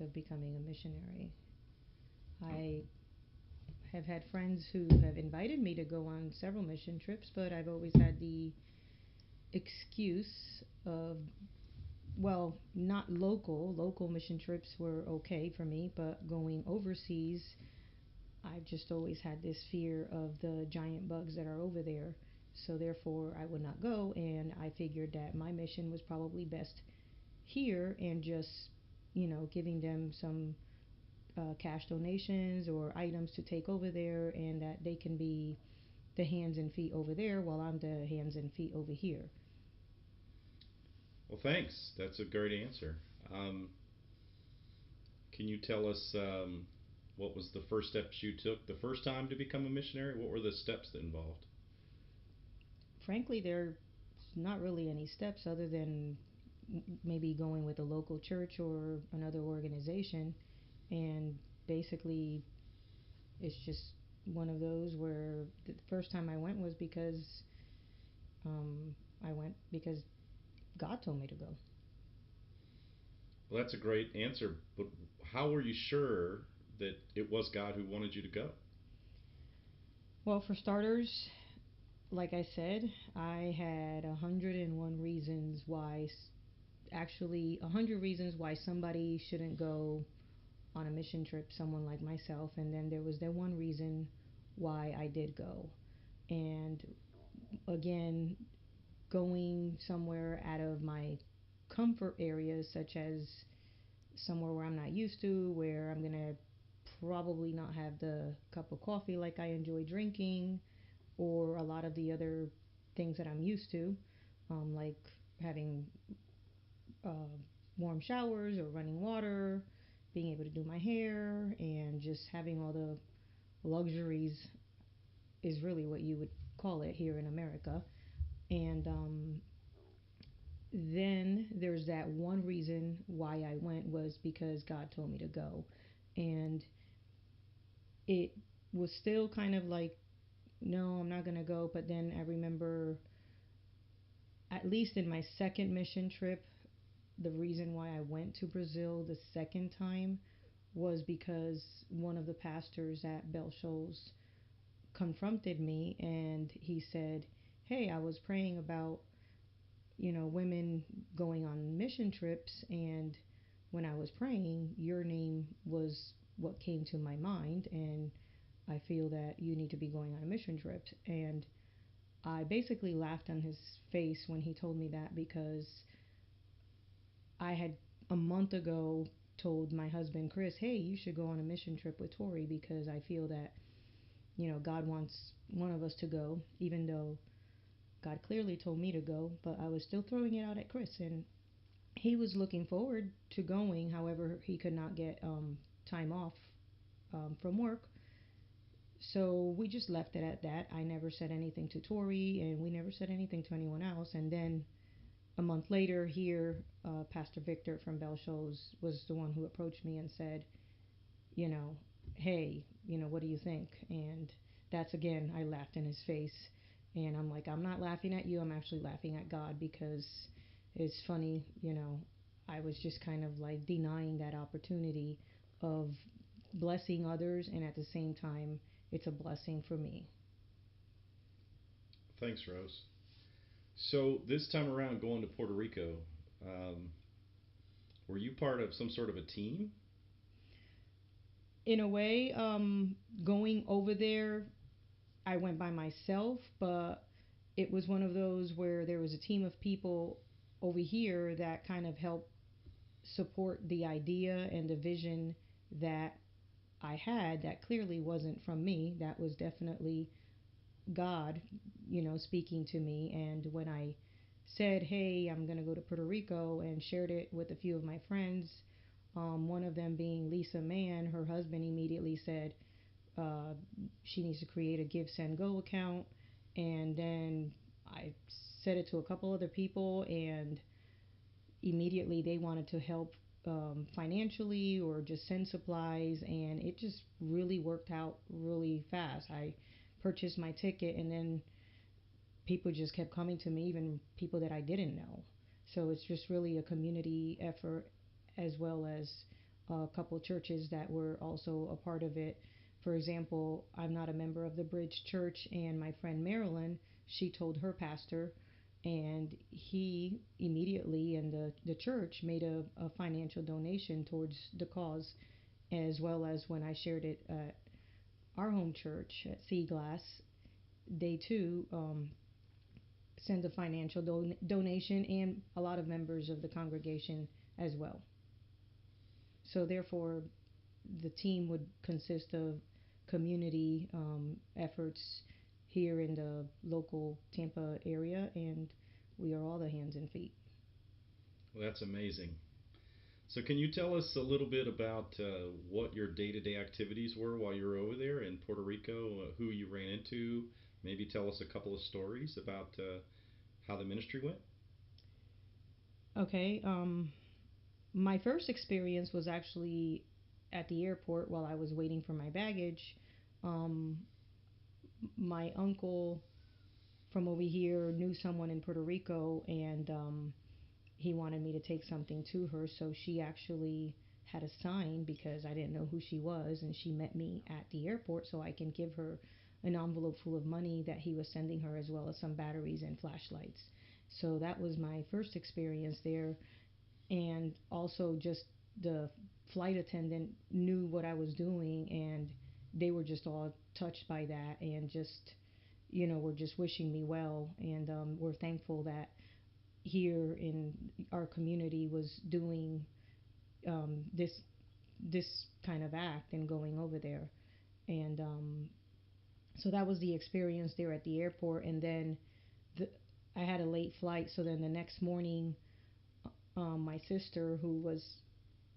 think of becoming a missionary. I have had friends who have invited me to go on several mission trips, but I've always had the excuse of, well, not local. Local mission trips were okay for me, but going overseas, I've just always had this fear of the giant bugs that are over there. So therefore, I would not go, and I figured that my mission was probably best here and just, giving them some cash donations or items to take over there, and that they can be the hands and feet over there while I'm the hands and feet over here. Well, thanks. That's a great answer. Um, can you tell us what was the first steps you took the first time to become a missionary? What were the steps that involved? Frankly, there's not really any steps other than maybe going with a local church or another organization, and basically it's just one of those where the first time I went was because I went because God told me to go. Well, that's a great answer, but how were you sure that it was God who wanted you to go? Well, for starters, like I said, I had 101 reasons why, actually, 100 reasons why somebody shouldn't go on a mission trip, someone like myself, and then there was that one reason why I did go. And again, going somewhere out of my comfort areas, such as somewhere where I'm not used to, where I'm going to probably not have the cup of coffee like I enjoy drinking, or a lot of the other things that I'm used to, like having uh, warm showers or running water, being able to do my hair, and just having all the luxuries is really what you would call it here in America. And then there's that one reason why I went was because God told me to go. And it was still kind of like, no, I'm not going to go. But then I remember, at least in my second mission trip, the reason why I went to Brazil the second time was because one of the pastors at Bell Shoals confronted me, and he said, "Hey, I was praying about, women going on mission trips, and when I was praying, your name was what came to my mind, and I feel that you need to be going on a mission trip." And I basically laughed on his face when he told me that, because I had a month ago told my husband Chris, "Hey, you should go on a mission trip with Tori because I feel that, God wants one of us to go, even though God clearly told me to go, but I was still throwing it out at Chris, and he was looking forward to going. However, he could not get time off from work, so we just left it at that. I never said anything to Tori, and we never said anything to anyone else. And then a month later, here, Pastor Victor from Bell Shows was the one who approached me and said, you know, "Hey, what do you think?" And that's, again, I laughed in his face. And I'm like, "I'm not laughing at you. I'm actually laughing at God, because it's funny, I was just kind of like denying that opportunity of blessing others, and at the same time, it's a blessing for me." Thanks, Rose. So this time around, going to Puerto Rico, um, were you part of some sort of a team? In a way, going over there, I went by myself, but it was one of those where there was a team of people over here that kind of helped support the idea and the vision that I had, that clearly wasn't from me. That was definitely God, speaking to me. And when I said, "Hey, I'm going to go to Puerto Rico," and shared it with a few of my friends, one of them being Lisa Mann, her husband immediately said, uh, she needs to create a Give, Send, Go account. And then I said it to a couple other people, and immediately they wanted to help financially or just send supplies. And it just really worked out really fast. I purchased my ticket, and then people just kept coming to me, even people that I didn't know. So it's just really a community effort, as well as a couple churches that were also a part of it. For example, I'm not a member of the Bridge Church, and my friend Marilyn, she told her pastor, and he immediately, and the church made a financial donation towards the cause, as well as when I shared it at our home church at Sea Glass, they too send a financial donation, and a lot of members of the congregation as well. So therefore, the team would consist of community efforts here in the local Tampa area, and we are all the hands and feet. Well, that's amazing. So, can you tell us a little bit about what your day to day activities were while you were over there in Puerto Rico, who you ran into? Maybe tell us a couple of stories about how the ministry went? Okay, my first experience was actually at the airport while I was waiting for my baggage. Um, my uncle from over here knew someone in Puerto Rico, and he wanted me to take something to her. So she actually had a sign because I didn't know who she was, and she met me at the airport so I can give her an envelope full of money that he was sending her, as well as some batteries and flashlights. So that was my first experience there, and also just the flight attendant knew what I was doing, and they were just all touched by that, and just were just wishing me well, and we're thankful that here in our community was doing this kind of act and going over there, and so that was the experience there at the airport, and then the, I had a late flight, so then the next morning, my sister, who was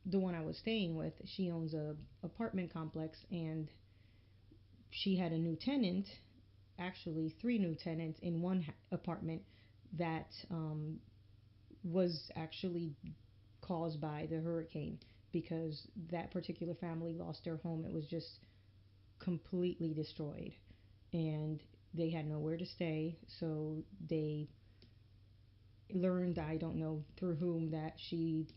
the one I was staying with, she owns a apartment complex, and she had a new tenant, actually three new tenants in one apartment that was actually caused by the hurricane, because that particular family lost their home. It was just completely destroyed, and they had nowhere to stay. So they learned, I don't know through whom, that she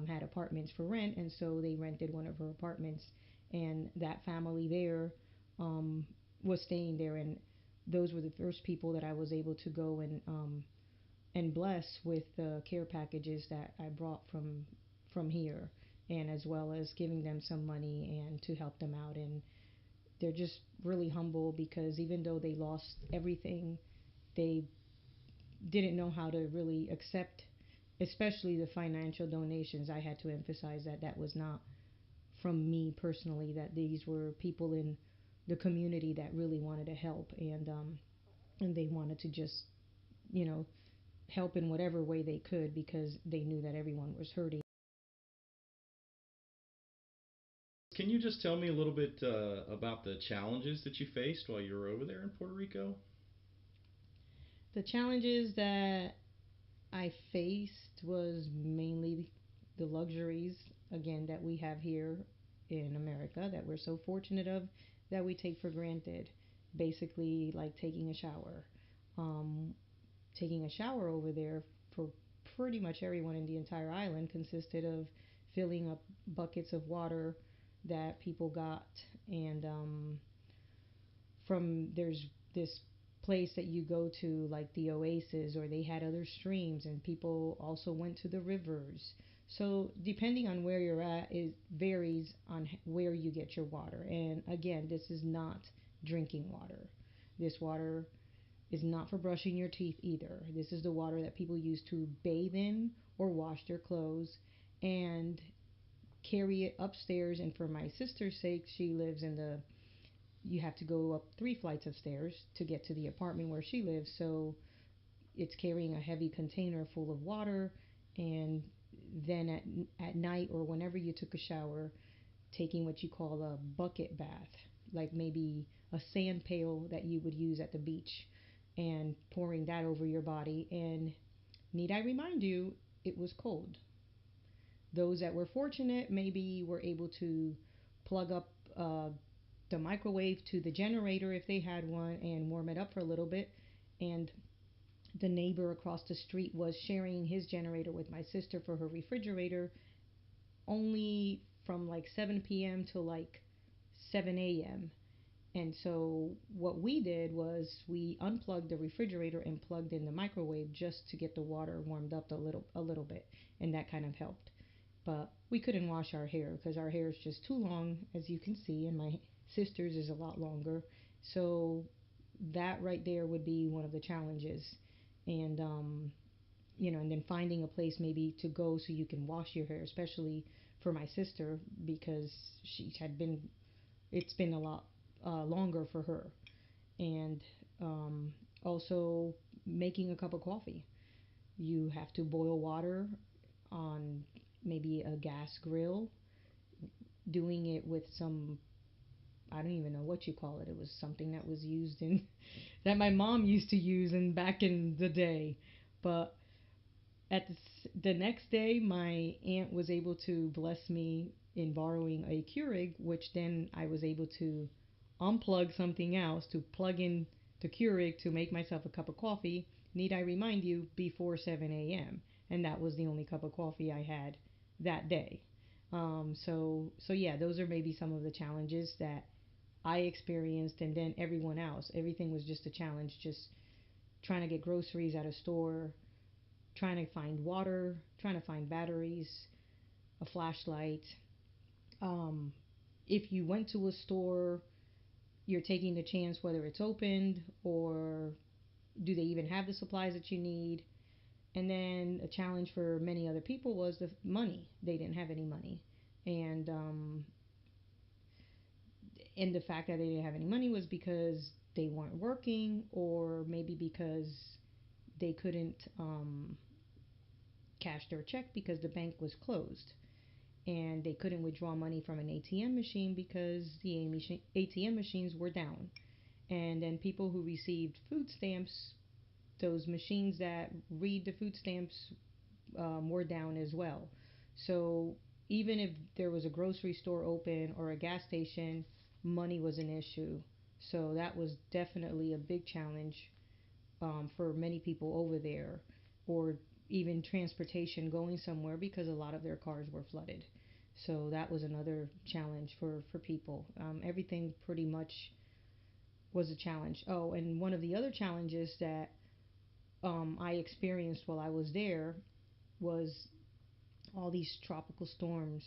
had apartments for rent, and so they rented one of her apartments, and that family there um, was staying there, and those were the first people that I was able to go and bless with the care packages that I brought from here, and as well as giving them some money and to help them out. And they're just really humble, because even though they lost everything, they didn't know how to really accept, especially the financial donations. I had to emphasize that that was not from me personally, that these were people in the community that really wanted to help, and they wanted to just you know help in whatever way they could, because they knew that everyone was hurting. Can you just tell me a little bit about the challenges that you faced while you were over there in Puerto Rico? The challenges that I faced was mainly the luxuries, again, that we have here in America, that we're so fortunate of, that we take for granted. Basically, like taking a shower. Um, Taking a shower over there for pretty much everyone in the entire island consisted of filling up buckets of water that people got, and from there's this place that you go to, like the oasis, or they had other streams, and people also went to the rivers. So depending on where you're at, it varies on where you get your water. And again, this is not drinking water. This water is not for brushing your teeth either. This is the water that people use to bathe in or wash their clothes, and carry it upstairs. And for my sister's sake, she lives in the you have to go up three flights of stairs to get to the apartment where she lives. So it's carrying a heavy container full of water, and then at night, or whenever you took a shower, taking what you call a bucket bath, like maybe a sand pail that you would use at the beach, and pouring that over your body. And need I remind you, it was cold. Those that were fortunate maybe were able to plug up the microwave to the generator if they had one, and warm it up for a little bit. And the neighbor across the street was sharing his generator with my sister for her refrigerator. Only from like 7 p.m. to like 7 a.m. And so what we did was we unplugged the refrigerator and plugged in the microwave just to get the water warmed up a little bit, and that kind of helped. But we couldn't wash our hair because our hair is just too long, as you can see, and my sister's is a lot longer. So that right there would be one of the challenges. And and then finding a place maybe to go so you can wash your hair, especially for my sister because she had been it's been a lot longer for her. And also making a cup of coffee. You have to boil water on maybe a gas grill, doing it with some, I don't even know what you call it. It was something that was used in that my mom used to use in back in the day. But the next day, my aunt was able to bless me in borrowing a Keurig, which then I was able to unplug something else to plug in the Keurig to make myself a cup of coffee. Need I remind you, before 7 a.m. And that was the only cup of coffee I had that day. So yeah, those are maybe some of the challenges that I experienced, and then everyone else. Everything was just a challenge, just trying to get groceries at a store, trying to find water, trying to find batteries, a flashlight. Um, if you went to a store, you're taking the chance whether it's opened or do they even have the supplies that you need. And then a challenge for many other people was the money. They didn't have any money. And and the fact that they didn't have any money was because they weren't working, or maybe because they couldn't cash their check because the bank was closed, and they couldn't withdraw money from an ATM machine because the ATM machines were down. And then people who received food stamps, those machines that read the food stamps, were down as well. So even if there was a grocery store open or a gas station, money was an issue. So that was definitely a big challenge for many people over there, or even transportation going somewhere because a lot of their cars were flooded. So that was another challenge for people. Everything pretty much was a challenge. Oh, and one of the other challenges that I experienced while I was there was all these tropical storms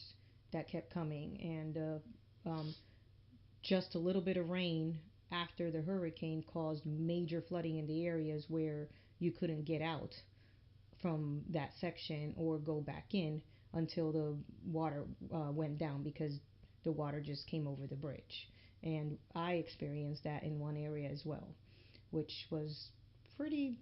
that kept coming, and just a little bit of rain after the hurricane caused major flooding in the areas where you couldn't get out from that section or go back in until the water went down because the water just came over the bridge. And I experienced that in one area as well, which was pretty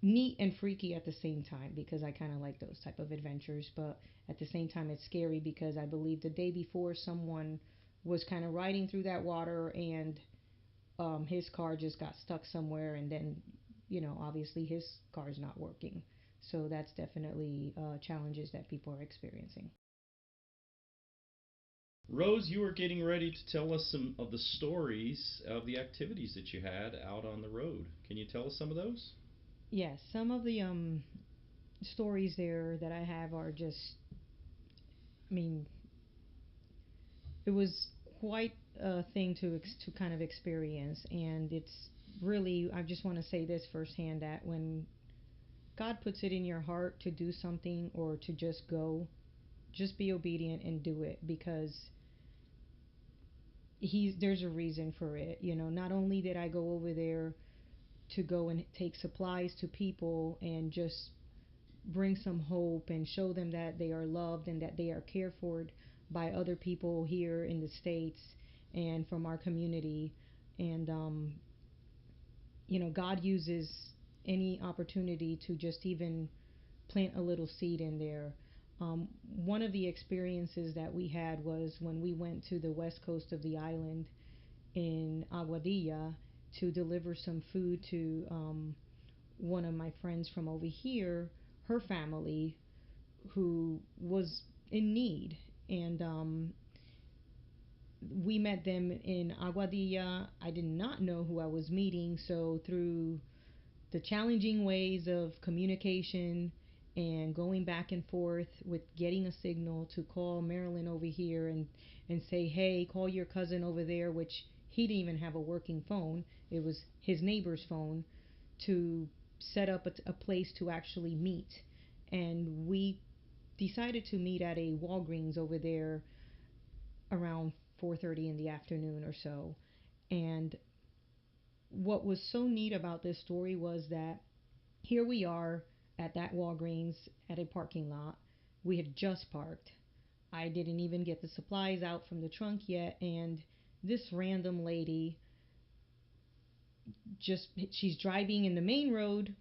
neat and freaky at the same time because I kind of like those type of adventures. But at the same time, it's scary because I believe the day before someone was kind of riding through that water, and his car just got stuck somewhere, and then obviously his car's not working. So that's definitely challenges that people are experiencing. Rose, you were getting ready to tell us some of the stories of the activities that you had out on the road. Can you tell us some of those? Yes, some of the stories there that I have are just, I mean, it was quite a thing to kind of experience, and it's really, I just want to say this firsthand, that when God puts it in your heart to do something or to just go, just be obedient and do it, because there's a reason for it. Not only did I go over there to go and take supplies to people and just bring some hope and show them that they are loved and that they are cared for by other people here in the States and from our community. And, God uses any opportunity to just even plant a little seed in there. One of the experiences that we had was when we went to the west coast of the island in Aguadilla to deliver some food to one of my friends from over here, her family, who was in need. And we met them in Aguadilla. I did not know who I was meeting, so through the challenging ways of communication and going back and forth with getting a signal to call Marilyn over here and say, hey, call your cousin over there, which he didn't even have a working phone. It was his neighbor's phone to set up a place to actually meet. And we decided to meet at a Walgreens over there around 4:30 in the afternoon or so. And what was so neat about this story was that here we are at that Walgreens at a parking lot. We had just parked. I didn't even get the supplies out from the trunk yet, and this random lady just, she's driving in the main road,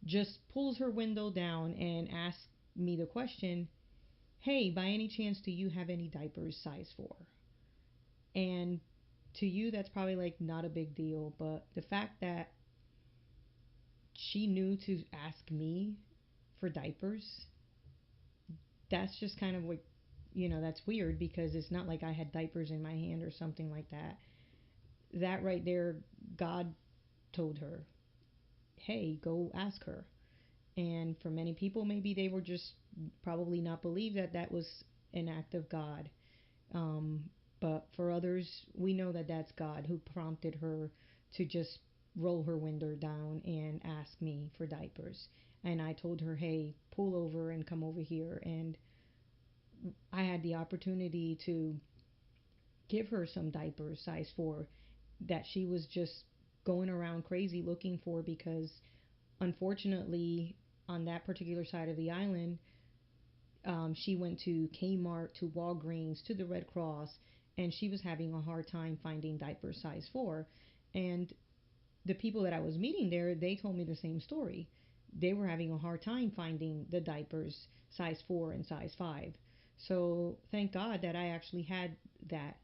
just pulls her window down and asks me the question, hey, by any chance, do you have any diapers size 4? And to you, that's probably like not a big deal, but the fact that she knew to ask me for diapers, that's just kind of like, that's weird because it's not like I had diapers in my hand or something like that. That right there, God told her, hey, go ask her. And for many people, maybe they were just probably not believe that that was an act of God. Um, but for others, we know that that's God who prompted her to just roll her window down and ask me for diapers. And I told her, hey, pull over and come over here. And I had the opportunity to give her some diapers size 4 that she was just going around crazy looking for because unfortunately on that particular side of the island, she went to Kmart, to Walgreens, to the Red Cross, and she was having a hard time finding diapers size 4. And the people that I was meeting there, they told me the same story. They were having a hard time finding the diapers size 4 and size 5. So thank God that I actually had that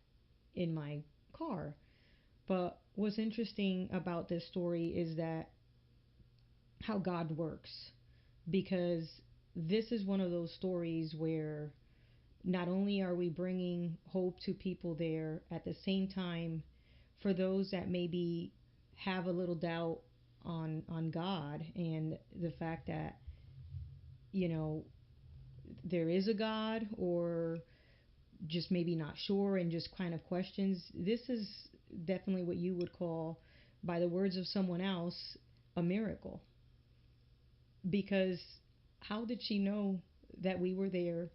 in my car. But what's interesting about this story is that how God works, because this is one of those stories where not only are we bringing hope to people there, at the same time, for those that maybe have a little doubt on God and the fact that, you know, there is a God, or just maybe not sure and just kind of questions, this is definitely what you would call, by the words of someone else, a miracle. Because how did she know that we were there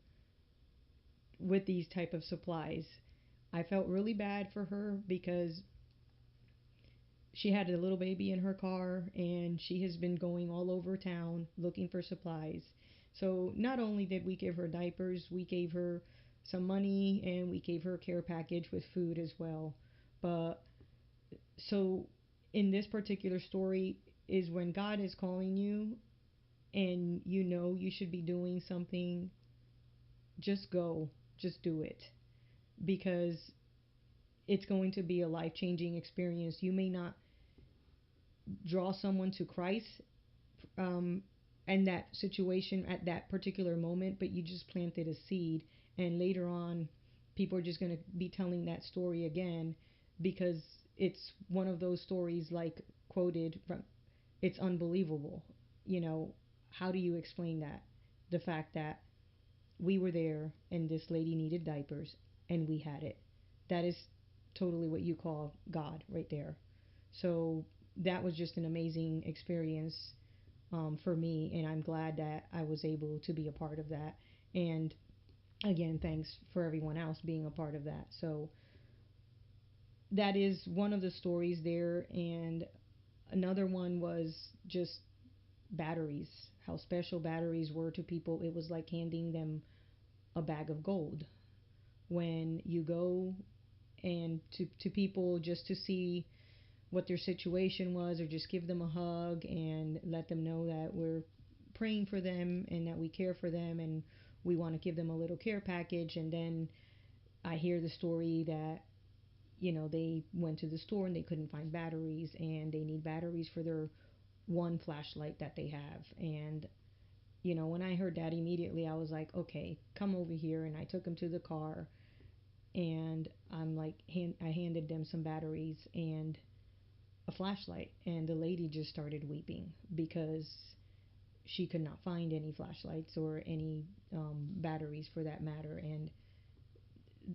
with these type of supplies? I felt really bad for her because she had a little baby in her car and she has been going all over town looking for supplies. So not only did we give her diapers, we gave her some money and we gave her a care package with food as well. But so in this particular story is when God is calling you and you know you should be doing something, just go, just do it, because it's going to be a life-changing experience. You may not draw someone to Christ um, in that situation at that particular moment, but you just planted a seed, and later on, people are just going to be telling that story again because it's one of those stories like quoted from. It's unbelievable. You know, how do you explain that? The fact that we were there and this lady needed diapers and we had it. That is totally what you call God right there. So that was just an amazing experience for me, and I'm glad that I was able to be a part of that. And again, thanks for everyone else being a part of that. So that is one of the stories there. And another one was just batteries, how special batteries were to people. It was like handing them a bag of gold when you go and to people just to see what their situation was, or just give them a hug and let them know that we're praying for them and that we care for them and we want to give them a little care package. And then I hear the story that, they went to the store and they couldn't find batteries and they need batteries for their one flashlight that they have. And, when I heard that, immediately I was like, okay, come over here. And I took them to the car and I'm like, I handed them some batteries and a flashlight, and the lady just started weeping because she could not find any flashlights or any batteries for that matter. And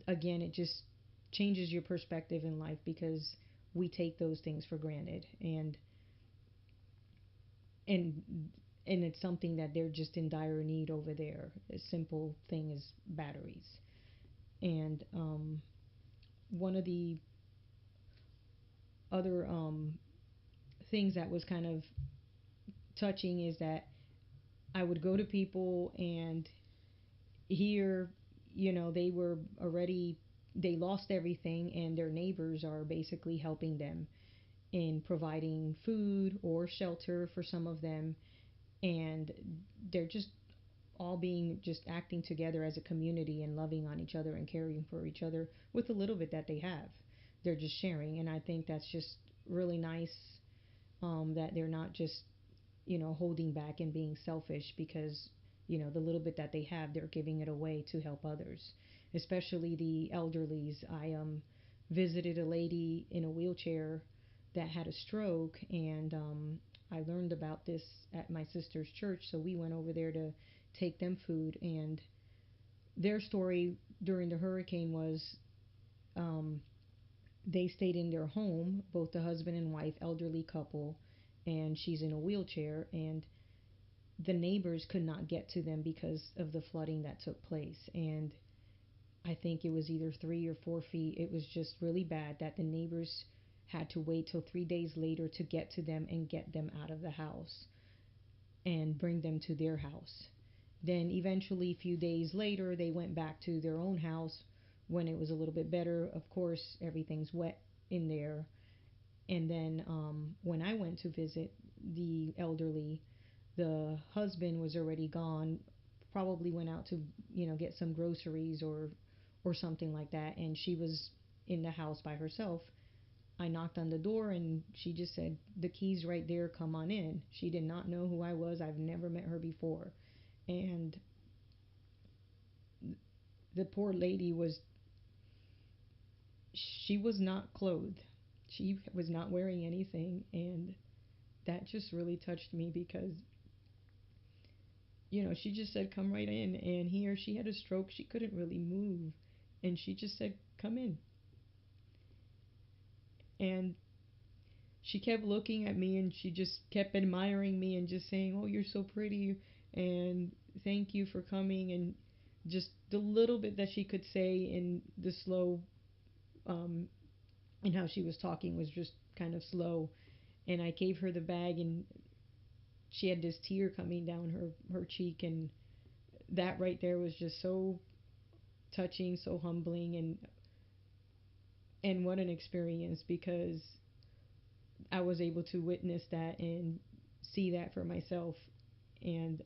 again, it just changes your perspective in life because we take those things for granted, and and it's something that they're just in dire need over there. A simple thing is batteries. And one of the other things that was kind of touching is that I would go to people and hear, they were already, they lost everything, and their neighbors are basically helping them in providing food or shelter for some of them. And they're just all being, just acting together as a community and loving on each other and caring for each other with the little bit that they have. They're just sharing. And I think that's just really nice, that they're not just, holding back and being selfish because, the little bit that they have, they're giving it away to help others, especially the elderlies. I visited a lady in a wheelchair that had a stroke, and I learned about this at my sister's church, so we went over there to take them food. And their story during the hurricane was, um, they stayed in their home, both the husband and wife, elderly couple, and she's in a wheelchair, and the neighbors could not get to them because of the flooding that took place. And I think it was either 3 or 4 feet. It was just really bad that the neighbors had to wait till 3 days later to get to them and get them out of the house and bring them to their house. Then eventually, a few days later, they went back to their own house when it was a little bit better. Of course, everything's wet in there. And then when I went to visit the elderly, the husband was already gone, probably went out to, get some groceries or something like that, and she was in the house by herself. I knocked on the door and she just said, "The key's right there, come on in." She did not know who I was. I've never met her before. And the poor lady was, she was not clothed. She was not wearing anything, and that just really touched me because, she just said, "Come right in." And here she had a stroke. She couldn't really move. And she just said, "Come in." And she kept looking at me and she just kept admiring me and just saying, "Oh, you're so pretty. And thank you for coming." And just the little bit that she could say in the slow, um, and how she was talking was just kind of slow. And I gave her the bag, and she had this tear coming down her cheek. And that right there was just so touching, so humbling, and what an experience, because I was able to witness that and see that for myself. And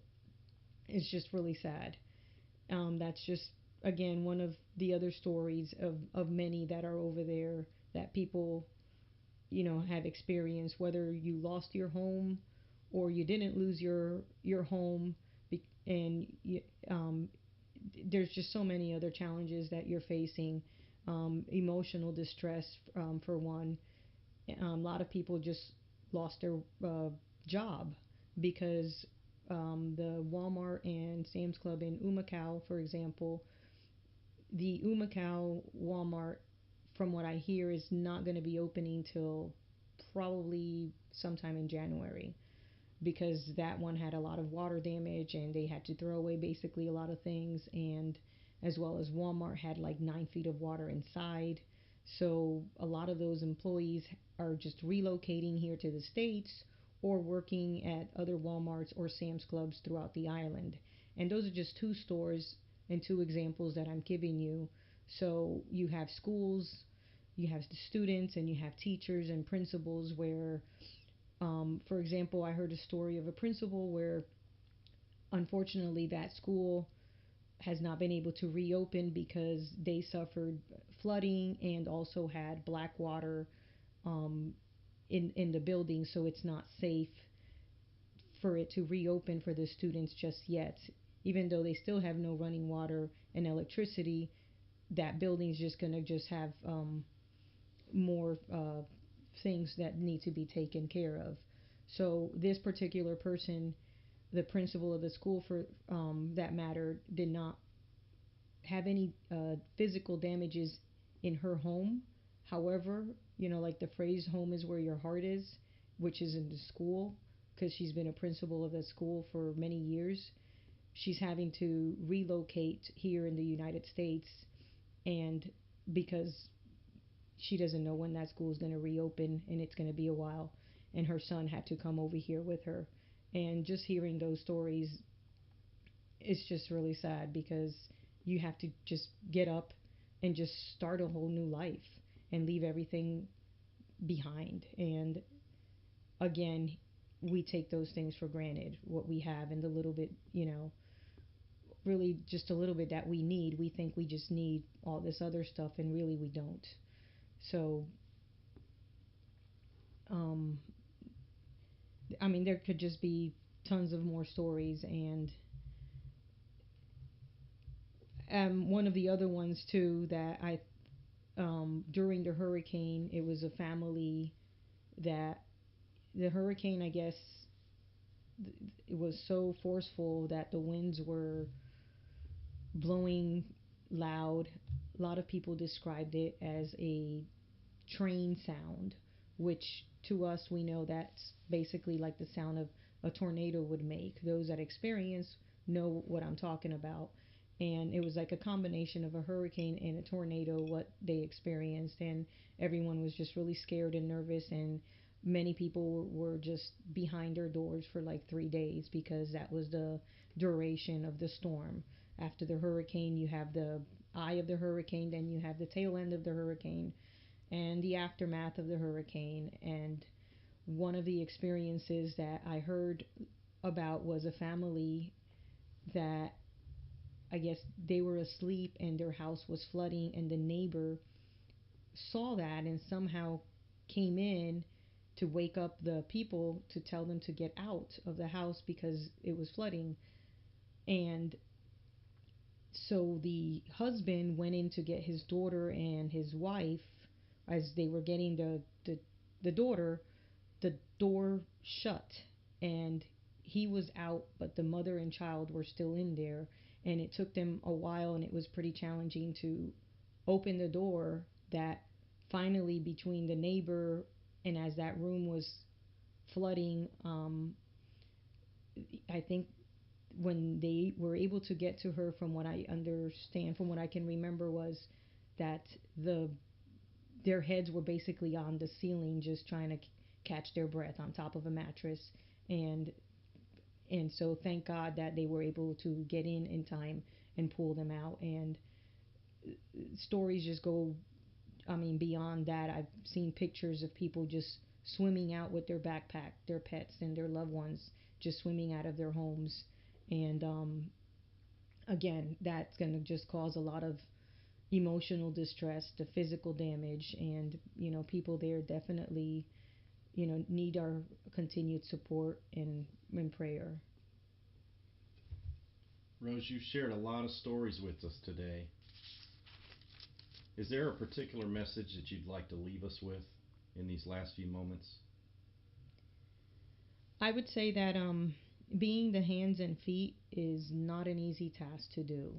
it's just really sad. That's just, again, one of the other stories of many that are over there that people, have experienced, whether you lost your home or you didn't lose your home. And there's just so many other challenges that you're facing. Emotional distress, for one. A lot of people just lost their job because the Walmart and Sam's Club in Umakau, for example, the Umakau Walmart, from what I hear, is not going to be opening till probably sometime in January, because that one had a lot of water damage and they had to throw away basically a lot of things. And as well as Walmart had like 9 feet of water inside. So a lot of those employees are just relocating here to the States or working at other Walmarts or Sam's Clubs throughout the island. And those are just two stores and two examples that I'm giving you. So you have schools, you have the students, and you have teachers and principals where, for example, I heard a story of a principal where unfortunately that school has not been able to reopen because they suffered flooding and also had black water, um, in the building, so it's not safe for it to reopen for the students just yet. Even though they still have no running water and electricity, that building's just gonna just have more things that need to be taken care of. So this particular person, the principal of the school, for that matter, did not have any physical damages in her home. However, like the phrase "home is where your heart is," which is in the school, because she's been a principal of the school for many years. She's having to relocate here in the United States, and because she doesn't know when that school is going to reopen, and it's going to be a while, and her son had to come over here with her. And just hearing those stories, it's just really sad because you have to just get up and just start a whole new life and leave everything behind. And again, we take those things for granted, what we have and the little bit, really just a little bit that we need. We think we just need all this other stuff, and really we don't. So, um, I mean, there could just be tons of more stories. And one of the other ones, too, that during the hurricane, it was a family that the hurricane, I guess, it was so forceful that the winds were blowing loud. A lot of people described it as a train sound, which to us we know that's basically like the sound of a tornado would make. Those that experience know what I'm talking about. And it was like a combination of a hurricane and a tornado, what they experienced. And everyone was just really scared and nervous. And many people were just behind their doors for like 3 days because that was the duration of the storm. After the hurricane, you have the eye of the hurricane, then you have the tail end of the hurricane and the aftermath of the hurricane. And one of the experiences that I heard about was a family that, I guess, they were asleep and their house was flooding, and the neighbor saw that and somehow came in to wake up the people to tell them to get out of the house because it was flooding. And so the husband went in to get his daughter and his wife. As they were getting the daughter, the door shut and he was out, but the mother and child were still in there. And it took them a while, and it was pretty challenging to open the door. That finally, between the neighbor and as that room was flooding, I think when they were able to get to her, from what I understand, from what I can remember, was that their heads were basically on the ceiling, just trying to catch their breath on top of a mattress. and and so thank God that they were able to get in time and pull them out. And stories just go, I mean, beyond that. I've seen pictures of people just swimming out with their backpack, their pets and their loved ones, just swimming out of their homes. And again, that's going to just cause a lot of emotional distress, the physical damage. And people there definitely need our continued support and prayer. Rose, you shared a lot of stories with us today. Is there a particular message that you'd like to leave us with in these last few moments? I would say that being the hands and feet is not an easy task to do.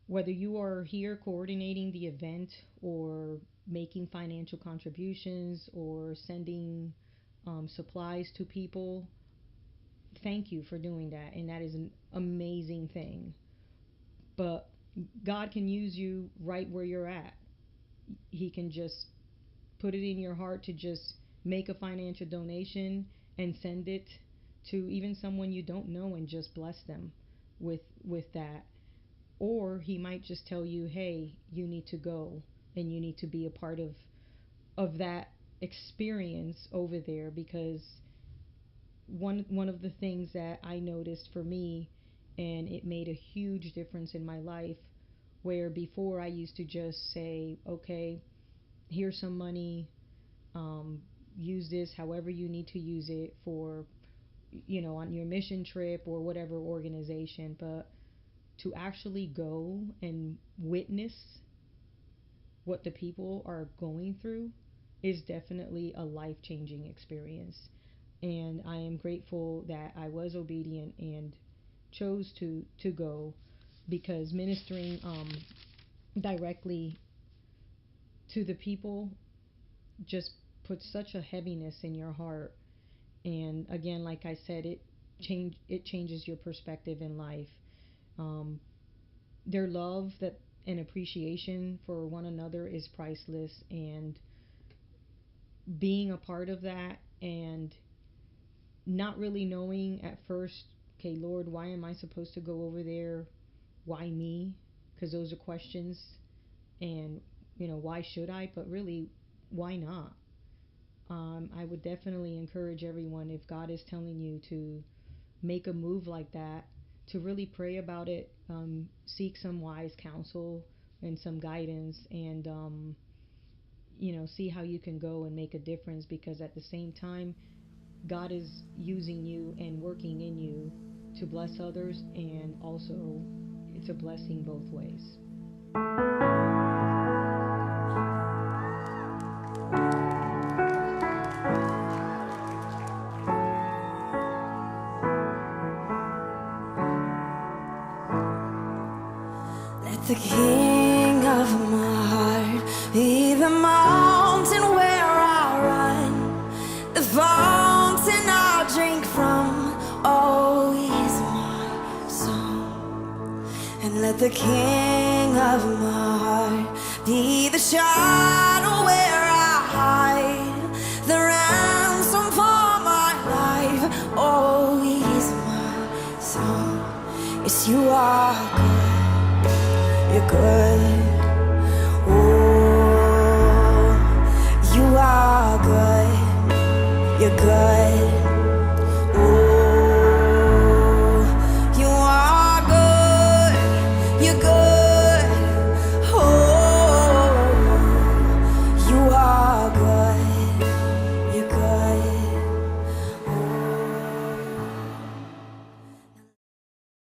Whether you are here coordinating the event, or making financial contributions, or sending supplies to people, thank you for doing that. And that is an amazing thing. But God can use you right where you're at. He can just put it in your heart to just make a financial donation and send it to even someone you don't know, and just bless them with that. Or he might just tell you, hey, you need to go and you need to be a part of that experience over there. Because one of the things that I noticed for me, and it made a huge difference in my life, where before I used to just say, okay, here's some money, um, use this however you need to use it for, on your mission trip or whatever organization. But to actually go and witness what the people are going through is definitely a life changing experience. And I am grateful that I was obedient and chose to go, because ministering directly to the people just puts such a heaviness in your heart. And again, like I said, it changes your perspective in life. um, their love that and appreciation for one another is priceless, and being a part of that, and not really knowing at first, okay, Lord, why am I supposed to go over there? Why me? Because those are questions. And, why should I? But really, why not? I would definitely encourage everyone, if God is telling you to make a move like that, to really pray about it, seek some wise counsel and some guidance, and, see how you can go and make a difference, because at the same time, God is using you and working in you to bless others, and also it's a blessing both ways. Let the king of my heart be the mountain where I run, the fountain I drink from. Oh, he's my song. And let the king of my heart be the shadow where I hide, the ransom for my life. Oh, he's my song. Yes, you are good. You're good. Oh, you are good. You're good.